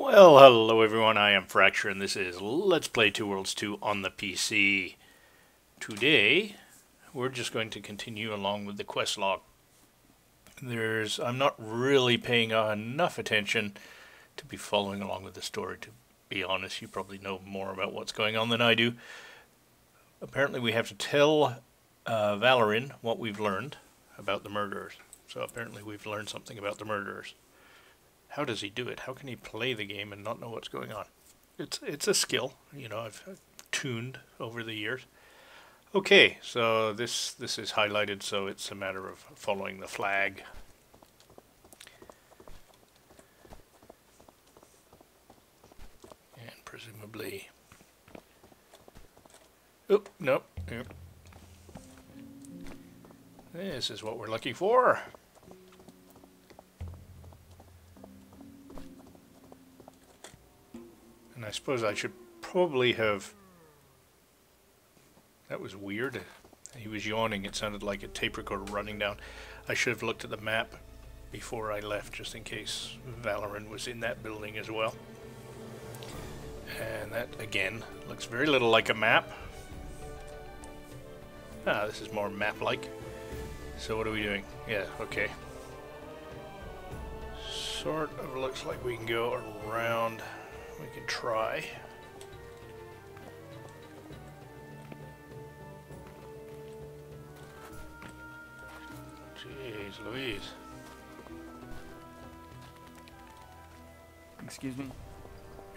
Well, hello everyone, I am Fracture and this is Let's Play Two Worlds 2 on the PC. Today, we're just going to continue along with the quest log. I'm not really paying enough attention to be following along with the story, to be honest. You probably know more about what's going on than I do. Apparently we have to tell Valorin what we've learned about the murderers. So apparently we've learned something about the murderers. How does he do it? How can he play the game and not know what's going on? It's a skill, you know, I've tuned over the years. Okay, so this is highlighted, so it's a matter of following the flag. And presumably... Oh, nope. Yep. This is what we're looking for. And I suppose I should probably have... That was weird. He was yawning. It sounded like a tape recorder running down. I should have looked at the map before I left, just in case Valorin was in that building as well. And that, again, looks very little like a map. Ah, this is more map-like. So what are we doing? Yeah, okay. Sort of looks like we can go around... We can try. Jeez Louise. Excuse me?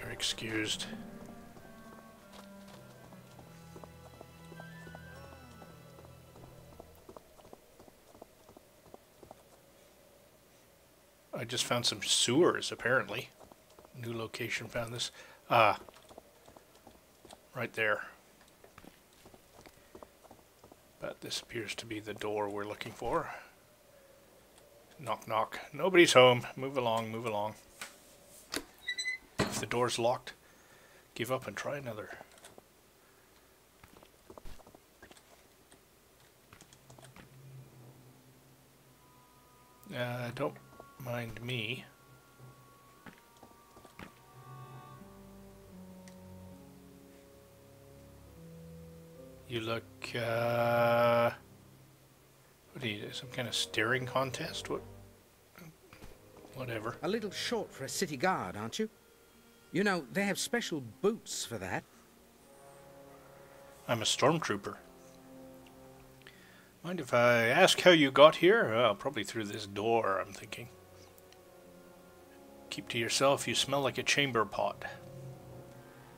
You're excused. I just found some sewers, apparently. New location found this. Ah. Right there. But this appears to be the door we're looking for. Knock knock. Nobody's home. Move along, move along. If the door's locked, give up and try another. Don't mind me. You look, what do you do, some kind of staring contest? Whatever. A little short for a city guard, aren't you? You know, they have special boots for that. I'm a stormtrooper. Mind if I ask how you got here? Well, probably through this door, I'm thinking. Keep to yourself, you smell like a chamber pot.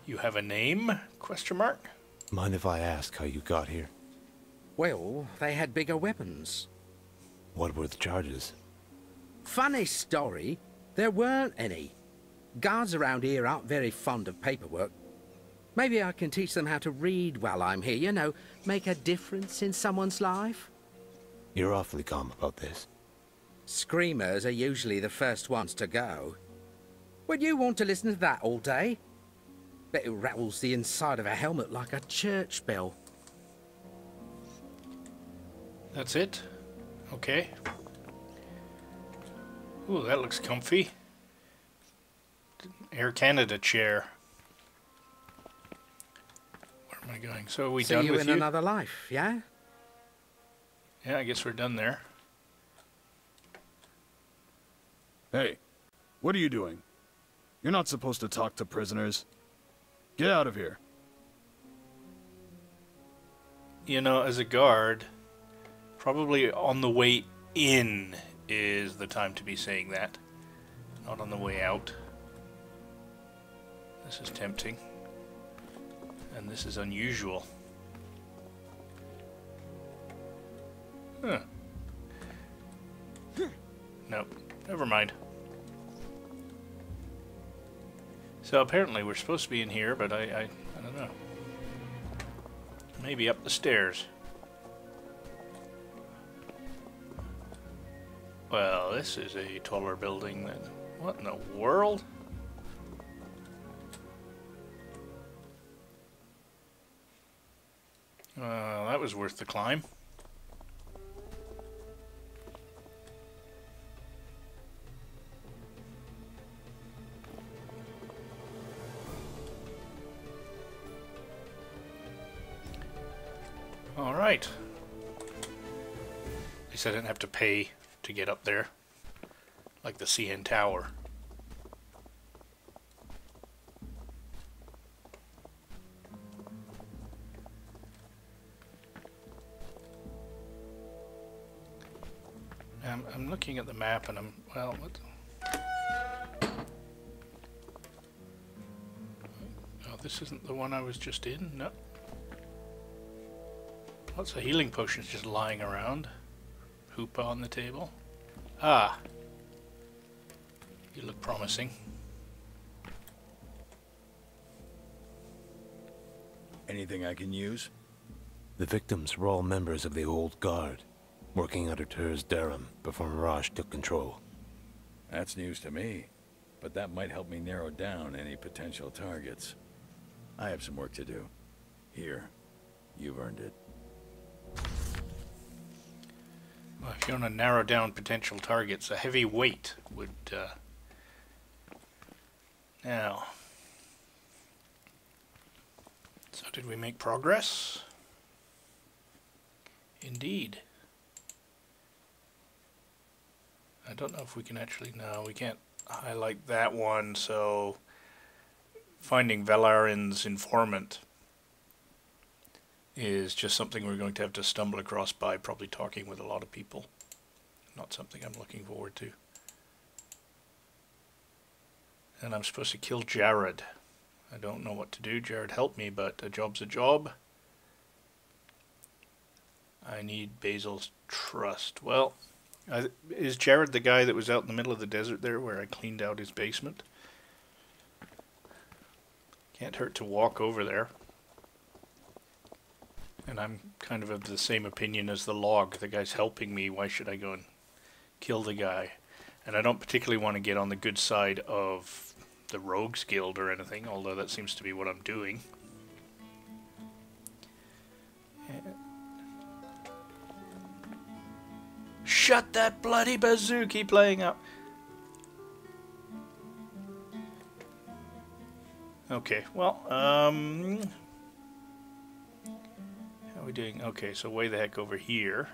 You have a name? Question mark? Mind if I ask how you got here? Well, they had bigger weapons. What were the charges? Funny story, there weren't any. Guards around here aren't very fond of paperwork. Maybe I can teach them how to read while I'm here, you know, make a difference in someone's life. You're awfully calm about this. Screamers are usually the first ones to go. Would you want to listen to that all day? Bet it rattles the inside of a helmet like a church bell. That's it? Okay. Ooh, that looks comfy. Air Canada chair. Where am I going? So are we done with you? See you in another life, yeah? Yeah, I guess we're done there. Hey, what are you doing? You're not supposed to talk to prisoners. Get out of here. You know, as a guard, probably on the way in is the time to be saying that. Not on the way out. This is tempting. And this is unusual. Huh. Nope. Never mind. So apparently we're supposed to be in here, but I don't know. Maybe up the stairs. Well, this is a taller building than... What in the world? That was worth the climb. Alright. At least I didn't have to pay to get up there. Like the CN Tower. I'm looking at the map and I'm, well, what? Oh, this isn't the one I was just in? No. Lots of healing potions just lying around. Hoopa on the table. Ah. You look promising. Anything I can use? The victims were all members of the Old Guard, working under Turs Daram before Mirage took control. That's news to me, but that might help me narrow down any potential targets. I have some work to do. Here, you've earned it. Well, if you want to narrow down potential targets, a heavy weight would, Now. So did we make progress? Indeed. I don't know if we can actually, no, we can't highlight that one, so finding Valarin's informant is just something we're going to have to stumble across by probably talking with a lot of people. Not something I'm looking forward to. And I'm supposed to kill Jared. I don't know what to do. Jared helped me, but a job's a job. I need Basil's trust. Well, is Jared the guy that was out in the middle of the desert there where I cleaned out his basement? Can't hurt to walk over there. And I'm kind of the same opinion as the log. The guy's helping me. Why should I go and kill the guy? And I don't particularly want to get on the good side of the Rogues Guild or anything, although that seems to be what I'm doing. Shut that bloody bazooki playing up. Okay, well, how are we doing? Okay, so way the heck over here.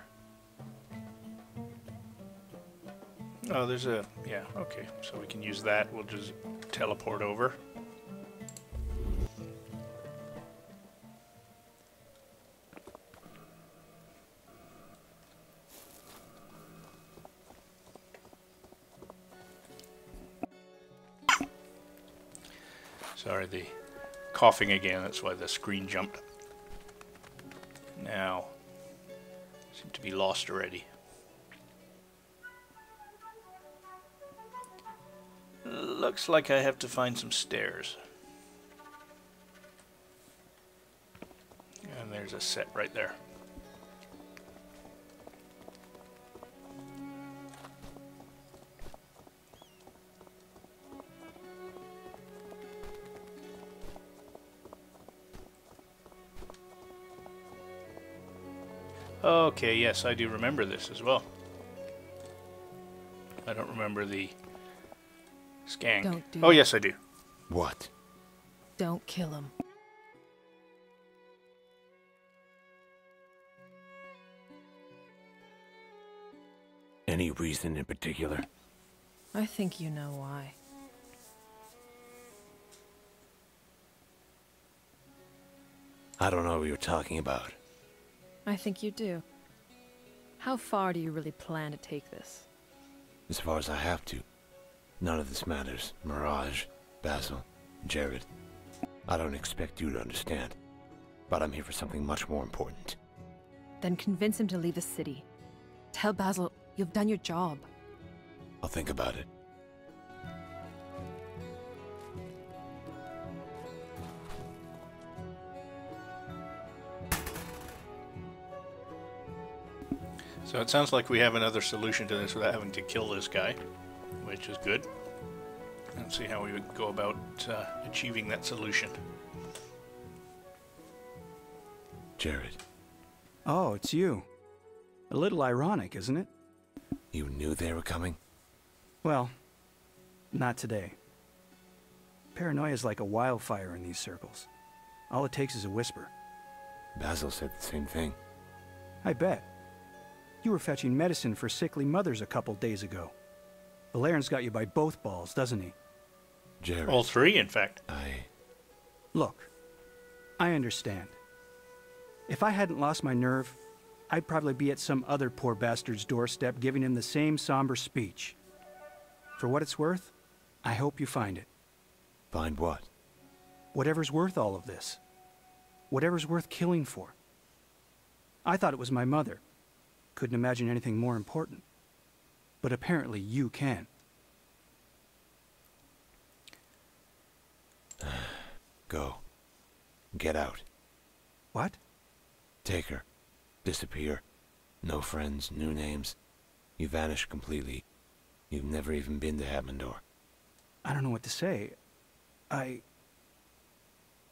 Oh, there's a, yeah, okay, so we can use that. We'll just teleport over. Sorry, the coughing again, that's why the screen jumped. Now, seem to be lost already. Looks like I have to find some stairs. And there's a set right there. Okay, yes, I do remember this as well. I don't remember the skank. Don't do Oh, it. yes, I do. What? Don't kill him. Any reason in particular? I think you know why. I don't know what you're talking about. I think you do. How far do you really plan to take this? As far as I have to. None of this matters. Mirage, Basil, Jared. I don't expect you to understand. But I'm here for something much more important. Then convince him to leave the city. Tell Basil you've done your job. I'll think about it. So it sounds like we have another solution to this without having to kill this guy, which is good. Let's see how we would go about achieving that solution. Jared, Oh, it's you. A little ironic, isn't it? you knew they were coming? Well, not today. Paranoia is like a wildfire in these circles. All it takes is a whisper. Basil said the same thing. I bet. You were fetching medicine for sickly mothers a couple days ago. Valerian's got you by both balls, doesn't he? Jared. All three, in fact. Look, I understand. If I hadn't lost my nerve, I'd probably be at some other poor bastard's doorstep giving him the same somber speech. For what it's worth, I hope you find it. Find what? Whatever's worth all of this. Whatever's worth killing for. I thought it was my mother. Couldn't imagine anything more important. But apparently you can. Go. Get out. What? Take her. Disappear. No friends, new names. You vanish completely. You've never even been to Hatmandor. I don't know what to say.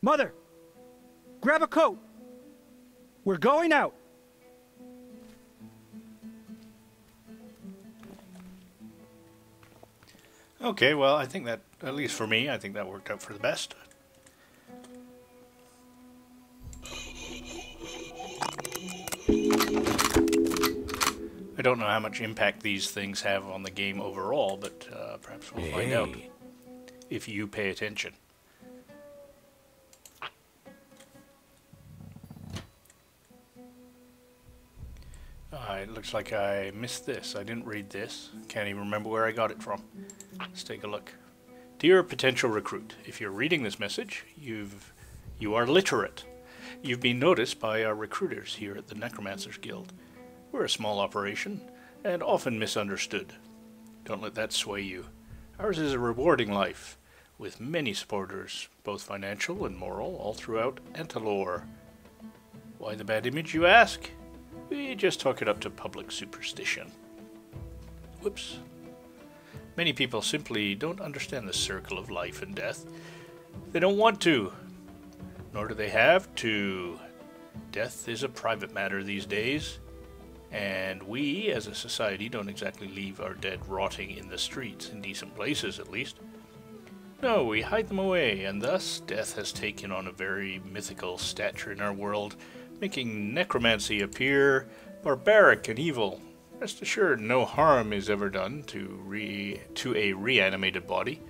Mother! Grab a coat! We're going out! Okay, well, I think that, at least for me, I think that worked out for the best. I don't know how much impact these things have on the game overall, but perhaps we'll find out if you pay attention. It looks like I missed this. I didn't read this. Can't even remember where I got it from. Let's take a look. Dear potential recruit, if you're reading this message, you are literate. You've been noticed by our recruiters here at the Necromancers Guild. We're a small operation, and often misunderstood. Don't let that sway you. Ours is a rewarding life, with many supporters, both financial and moral, all throughout Antalor. Why the bad image, you ask? We just talk it up to public superstition. Whoops. Many people simply don't understand the circle of life and death. They don't want to, nor do they have to. Death is a private matter these days, and we, as a society, don't exactly leave our dead rotting in the streets, in decent places at least. No, we hide them away, and thus death has taken on a very mythical stature in our world, making necromancy appear barbaric and evil. Rest assured, no harm is ever done to a reanimated body.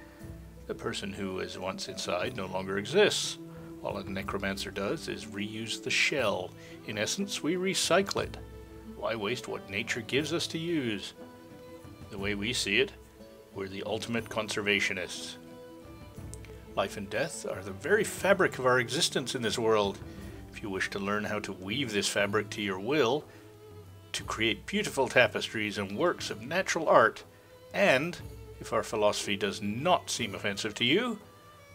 The person who was once inside no longer exists. All a necromancer does is reuse the shell. In essence, we recycle it. Why waste what nature gives us to use? The way we see it, we're the ultimate conservationists. Life and death are the very fabric of our existence in this world. If you wish to learn how to weave this fabric to your will, to create beautiful tapestries and works of natural art, and, if our philosophy does not seem offensive to you,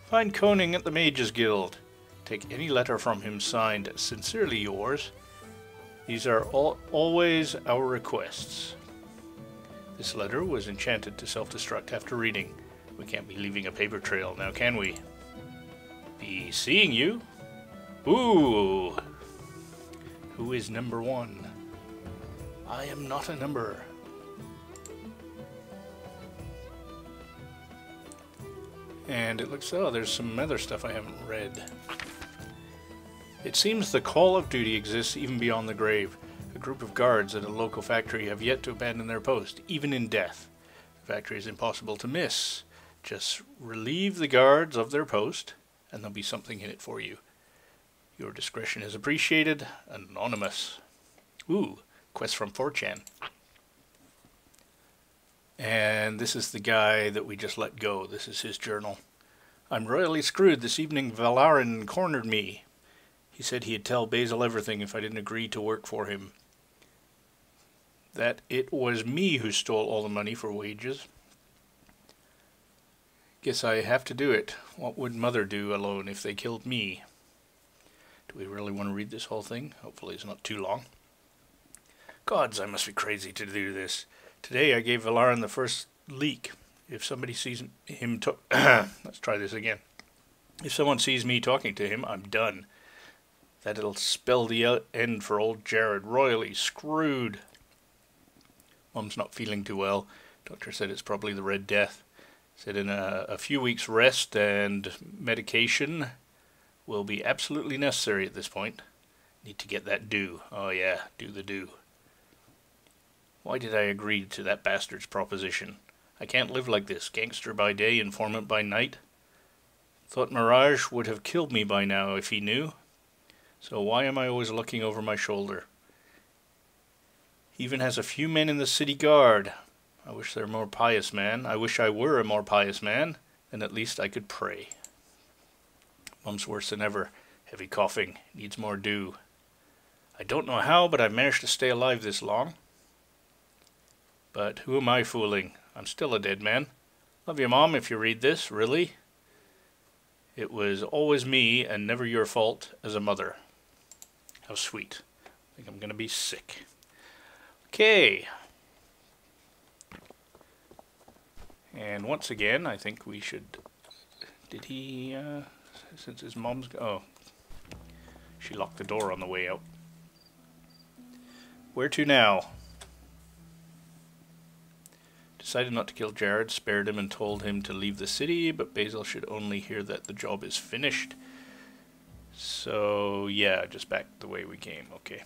find Koning at the Mages Guild. Take any letter from him signed, Sincerely Yours. These are always our requests. This letter was enchanted to self-destruct after reading. We can't be leaving a paper trail now, can we? Be seeing you? Ooh! Who is number one? I am not a number. And it looks, oh, there's some other stuff I haven't read. It seems the call of duty exists even beyond the grave. A group of guards at a local factory have yet to abandon their post, even in death. The factory is impossible to miss. Just relieve the guards of their post, and there'll be something in it for you. Your discretion is appreciated. Anonymous. Ooh, quest from 4chan. And this is the guy that we just let go. This is his journal. I'm royally screwed. This evening Valarin cornered me. He said he'd tell Basil everything if I didn't agree to work for him. That it was me who stole all the money for wages. Guess I have to do it. What would Mother do alone if they killed me? Do we really want to read this whole thing? Hopefully it's not too long. Gods, I must be crazy to do this. Today I gave Valarin the first leak. If somebody sees him let's try this again. If someone sees me talking to him, I'm done. That'll spell the end for old Jared. Royally screwed. Mom's not feeling too well. Doctor said it's probably the Red Death. Said in a few weeks rest and medication will be absolutely necessary at this point. Need to get that due. Oh yeah, do the due. Why did I agree to that bastard's proposition? I can't live like this, gangster by day, informant by night. Thought Mirage would have killed me by now if he knew. So why am I always looking over my shoulder? He even has a few men in the city guard. I wish they're more pious, man. I wish I were a more pious man. Then at least I could pray. Mum's worse than ever. Heavy coughing. Needs more dew. I don't know how, but I've managed to stay alive this long. But who am I fooling? I'm still a dead man. Love you, Mom, if you read this. Really? It was always me and never your fault as a mother. How sweet. I think I'm going to be sick. Okay. And once again, I think we should... Did he... since his mom's... Oh. She locked the door on the way out. Where to now? Decided not to kill Jared, spared him and told him to leave the city, but Basil should only hear that the job is finished. So, yeah, just back the way we came. Okay.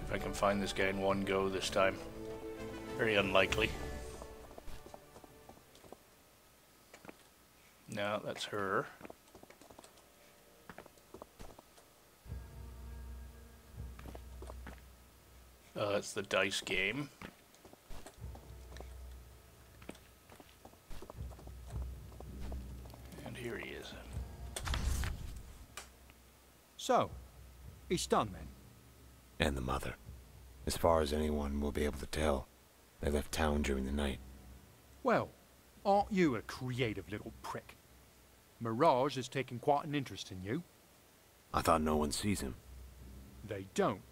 If I can find this guy in one go this time. Very unlikely. No, that's her. Oh, that's the dice game. And here he is. So, he's done then? And the mother. As far as anyone will be able to tell, they left town during the night. Well, aren't you a creative little prick? Mirage has taken quite an interest in you. I thought no one sees him. They don't.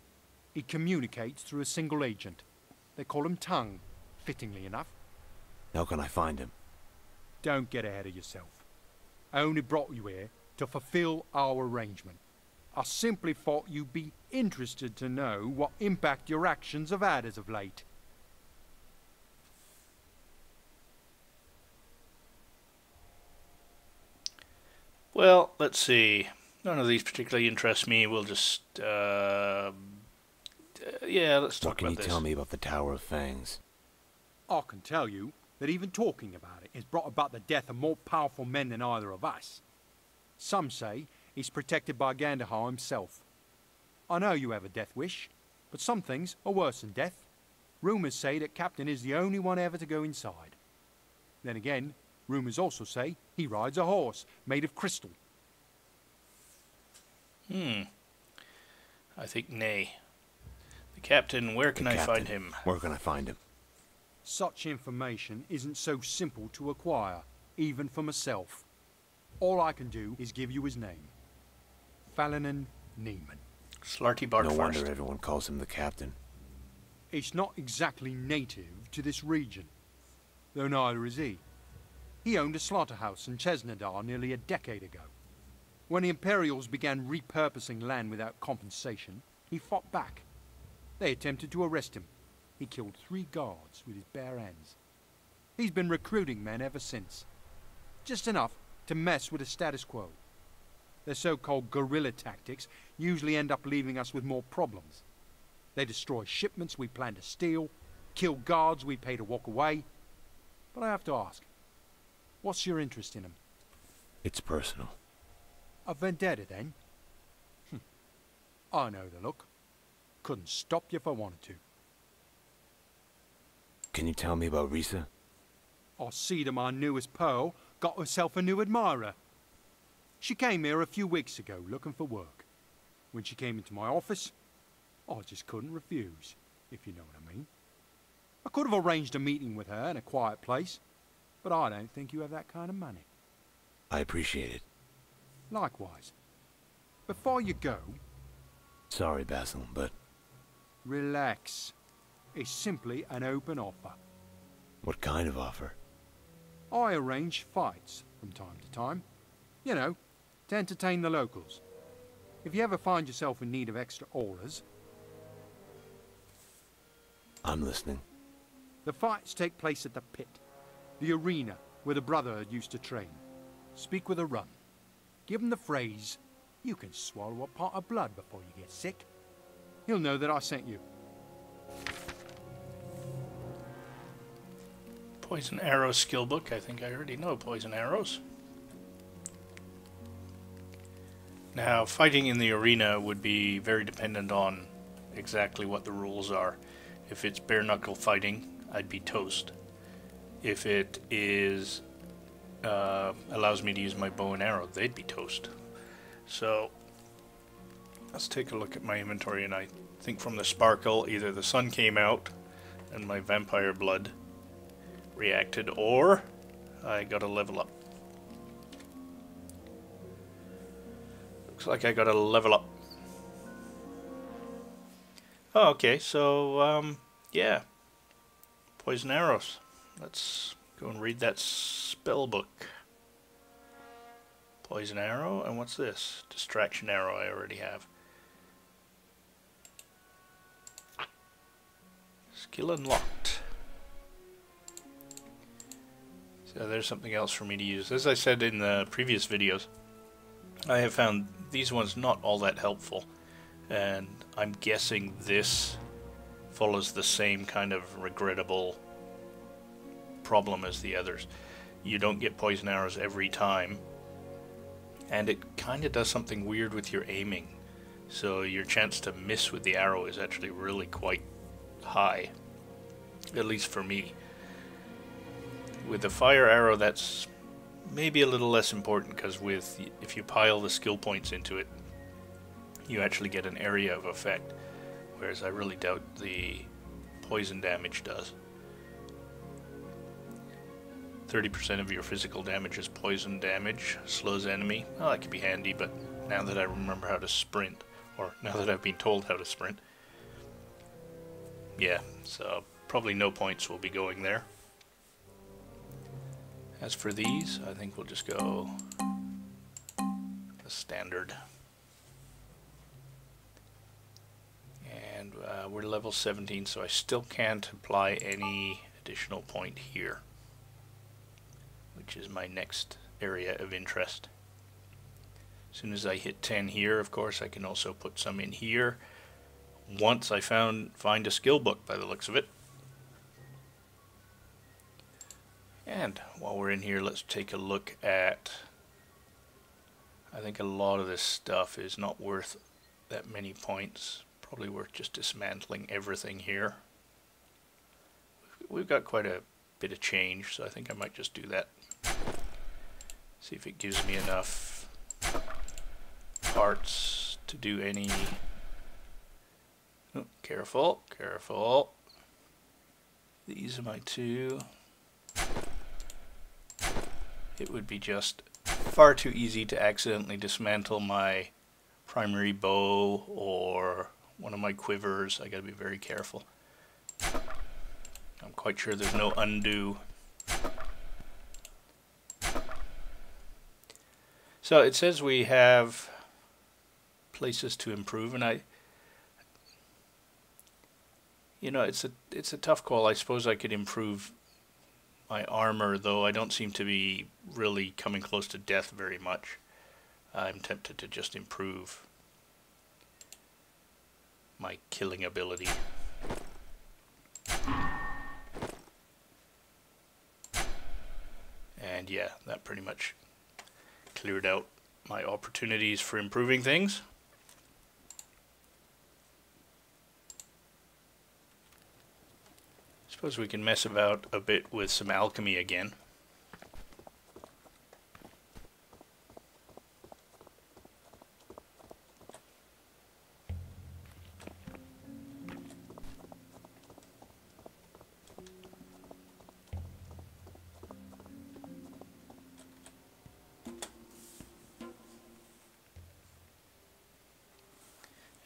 He communicates through a single agent. They call him Tongue, fittingly enough. How can I find him? Don't get ahead of yourself. I only brought you here to fulfill our arrangement. I simply thought you'd be interested to know what impact your actions have had as of late. Well, let's see. None of these particularly interest me. We'll just, yeah, let's talk about this. What can you tell me about the Tower of Fangs? I can tell you that even talking about it has brought about the death of more powerful men than either of us. Some say he's protected by Gandahar himself. I know you have a death wish, but some things are worse than death. Rumours say that Captain is the only one ever to go inside. Then again, rumours also say he rides a horse made of crystal. I think nay. The Captain, where can I find him? Where can I find him? Such information isn't so simple to acquire, even for myself. All I can do is give you his name. Falanin Neiman. Slarty Bart No first. wonder everyone calls him the Captain. It's not exactly native to this region, though neither is he. He owned a slaughterhouse in Chesnadar nearly a decade ago. When the Imperials began repurposing land without compensation, he fought back. They attempted to arrest him. He killed 3 guards with his bare hands. He's been recruiting men ever since. Just enough to mess with the status quo. Their so-called guerrilla tactics usually end up leaving us with more problems. They destroy shipments we plan to steal, kill guards we pay to walk away. But I have to ask, what's your interest in them? It's personal. A vendetta, then? I know the look. Couldn't stop you if I wanted to. Can you tell me about Risa? I see that my newest pearl got herself a new admirer. She came here a few weeks ago looking for work. When she came into my office, I just couldn't refuse, if you know what I mean. I could have arranged a meeting with her in a quiet place, but I don't think you have that kind of money. I appreciate it. Likewise. Before you go... Sorry, Basil, but... Relax. It's simply an open offer. What kind of offer? I arrange fights from time to time. You know, to entertain the locals. If you ever find yourself in need of extra aurors... I'm listening. The fights take place at the pit, the arena where the Brotherhood used to train. Speak with a run. Give him the phrase, "You can swallow a pot of blood before you get sick." He'll know that I sent you. Poison arrow skill book. I think I already know poison arrows. Now, fighting in the arena would be very dependent on exactly what the rules are. If it's bare knuckle fighting, I'd be toast. If it is allows me to use my bow and arrow, they'd be toast. So let's take a look at my inventory, and I think from the sparkle either the sun came out and my vampire blood reacted, or I got a level up. Looks like I got a level up. Oh, okay, so yeah, poison arrows. Let's go and read that spell book. Poison arrow, and what's this? Distraction arrow I already have. Skill unlocked. So there's something else for me to use. As I said in the previous videos, I have found these ones not all that helpful, and I'm guessing this follows the same kind of regrettable problem as the others. You don't get poison arrows every time, and it kind of does something weird with your aiming, so your chance to miss with the arrow is actually really quite high, at least for me. With the fire arrow, that's maybe a little less important, because if you pile the skill points into it, you actually get an area of effect, whereas I really doubt the poison damage does. 30% of your physical damage is poison damage, slows enemy. Well, that could be handy, but now that I remember how to sprint, or now that I've been told how to sprint, yeah, so probably no points will be going there. As for these, I think we'll just go the standard. And we're level 17, so I still can't apply any additional point here, which is my next area of interest. As soon as I hit 10 here, of course, I can also put some in here once I find a skill book, by the looks of it. And while we're in here, let's take a look at, I think a lot of this stuff is not worth that many points. Probably worth just dismantling everything here. We've got quite a bit of change, so I think I might just do that. See if it gives me enough parts to do any... Oh, careful, careful. These are my two. It would be just far too easy to accidentally dismantle my primary bow or one of my quivers. I gotta be very careful. I'm quite sure there's no undo. So it says we have places to improve, and you know, it's a tough call. I suppose I could improve my armor, though I don't seem to be really coming close to death very much. I'm tempted to just improve my killing ability. And yeah, that pretty much cleared out my opportunities for improving things. Suppose we can mess about a bit with some alchemy again.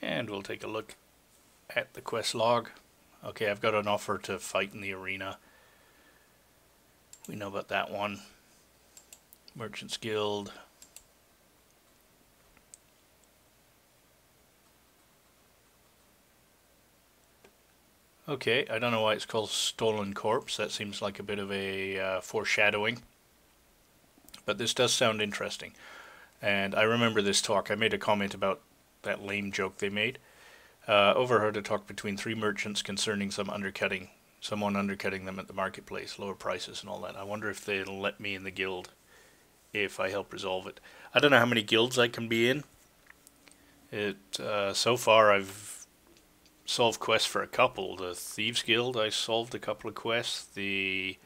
And we'll take a look at the quest log. Okay, I've got an offer to fight in the arena. We know about that one. Merchants Guild. Okay, I don't know why it's called Stolen Corpse. That seems like a bit of a foreshadowing. But this does sound interesting. And I remember this talk. I made a comment about that lame joke they made. Overheard a talk between 3 merchants concerning someone undercutting them at the marketplace, lower prices and all that. I wonder if they'll let me in the guild if I help resolve it. I don't know how many guilds I can be in. So far I've solved quests for a couple. The Thieves Guild, I solved a couple of quests. I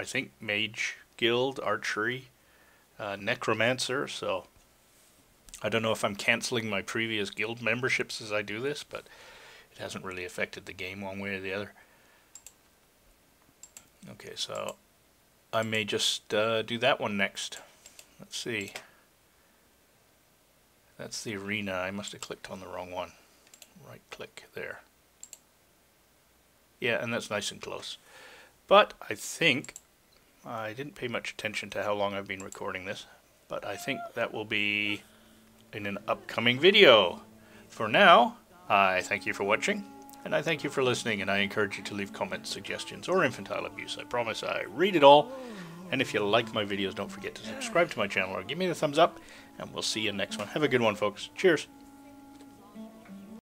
think Mage Guild, Archery, Necromancer, so I don't know if I'm cancelling my previous guild memberships as I do this, but it hasn't really affected the game one way or the other. Okay, so I may just do that one next. Let's see. That's the arena. I must have clicked on the wrong one. Right click there. Yeah, and that's nice and close. But I think I didn't pay much attention to how long I've been recording this, but I think that will be in an upcoming video. For now, I thank you for watching, and I thank you for listening, and I encourage you to leave comments, suggestions, or infantile abuse. I promise I read it all, and if you like my videos, don't forget to subscribe to my channel or give me the thumbs up, and we'll see you next one. Have a good one, folks. Cheers.